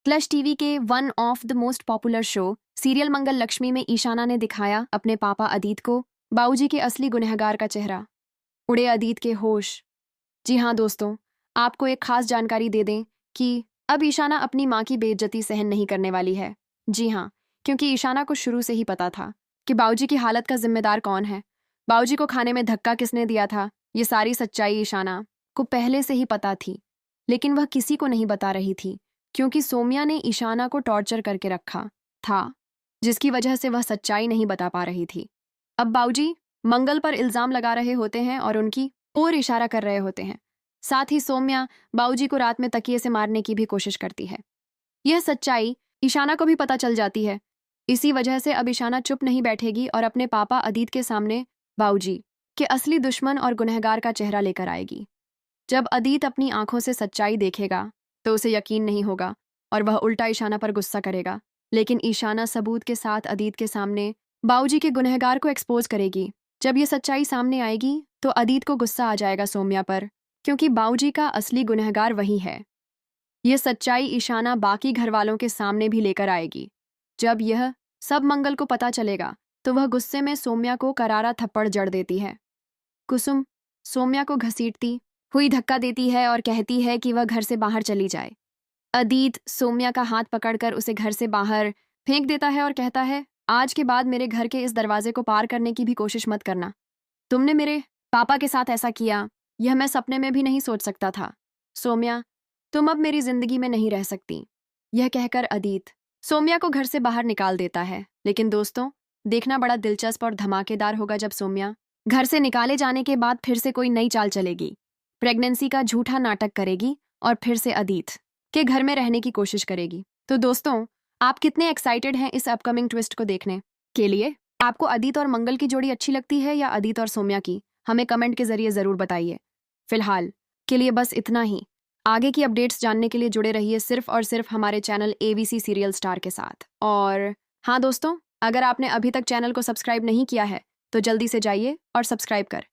क्लश TV के one of the most popular show serial Mangal Lakshmi में ईशाना ने दिखाया अपने पापा अदीत को बाबूजी के असली गुनहगार का चेहरा। उड़े अदीत के होश। जी हाँ दोस्तों, आपको एक खास जानकारी दे दें कि अब ईशाना अपनी माँ की बेइज्जती सहन नहीं करने वाली है। जी हाँ, क्योंकि ईशाना को शुरू से ही पता था कि बाबूजी की हालत का जिम्मेदार कौन है, बाबूजी को खाने में धक्का किसने दिया था। ये सारी सच्चाई ईशाना को पहले से ही पता थी, लेकिन वह किसी को नहीं बता रही थी क्योंकि सोम्या ने ईशाना को टॉर्चर करके रखा था, जिसकी वजह से वह सच्चाई नहीं बता पा रही थी। अब बाबूजी मंगल पर इल्जाम लगा रहे होते हैं और उनकी ओर इशारा कर रहे होते हैं। साथ ही सोम्या बाबूजी को रात में तकिए से मारने की भी कोशिश करती है। यह सच्चाई ईशाना को भी पता चल जाती है। इसी वजह से अब ईशाना चुप नहीं बैठेगी और अपने पापा अदीत के सामने बाबूजी के असली दुश्मन और गुनहगार का चेहरा लेकर आएगी। जब अदीत अपनी आंखों से सच्चाई देखेगा तो उसे यकीन नहीं होगा और वह उल्टा ईशाना पर गुस्सा करेगा, लेकिन ईशाना सबूत के साथ अदीत के सामने बाबूजी के गुनहगार को एक्सपोज करेगी। जब यह सच्चाई सामने आएगी तो अदीत को गुस्सा आ जाएगा सोम्या पर, क्योंकि बाबूजी का असली गुनहगार वही है। यह सच्चाई ईशाना बाकी घरवालों के सामने भी लेकर आएगी। जब यह सब मंगल को पता चलेगा तो वह गुस्से में सोम्या को करारा थप्पड़ जड़ देती है। कुसुम सोम्या को घसीटती हुई धक्का देती है और कहती है कि वह घर से बाहर चली जाए। अदीत सोम्या का हाथ पकड़कर उसे घर से बाहर फेंक देता है और कहता है, आज के बाद मेरे घर के इस दरवाजे को पार करने की भी कोशिश मत करना। तुमने मेरे पापा के साथ ऐसा किया, यह मैं सपने में भी नहीं सोच सकता था। सोम्या, तुम अब मेरी जिंदगी में नहीं रह सकती। यह कहकर अदीत सोम्या को घर से बाहर निकाल देता है। लेकिन दोस्तों, देखना बड़ा दिलचस्प और धमाकेदार होगा जब सोम्या घर से निकाले जाने के बाद फिर से कोई नई चाल चलेगी, प्रेगनेंसी का झूठा नाटक करेगी और फिर से अदीत के घर में रहने की कोशिश करेगी। तो दोस्तों, आप कितने एक्साइटेड हैं इस अपकमिंग ट्विस्ट को देखने के लिए? आपको अदीत और मंगल की जोड़ी अच्छी लगती है या अदीत और सोम्या की? हमें कमेंट के जरिए जरूर बताइए। फिलहाल के लिए बस इतना ही। आगे की अपडेट्स जानने के लिए जुड़े रहिए सिर्फ और सिर्फ हमारे चैनल एबीसी सीरियल स्टार के साथ। और हाँ दोस्तों, अगर आपने अभी तक चैनल को सब्सक्राइब नहीं किया है तो जल्दी से जाइए और सब्सक्राइब कर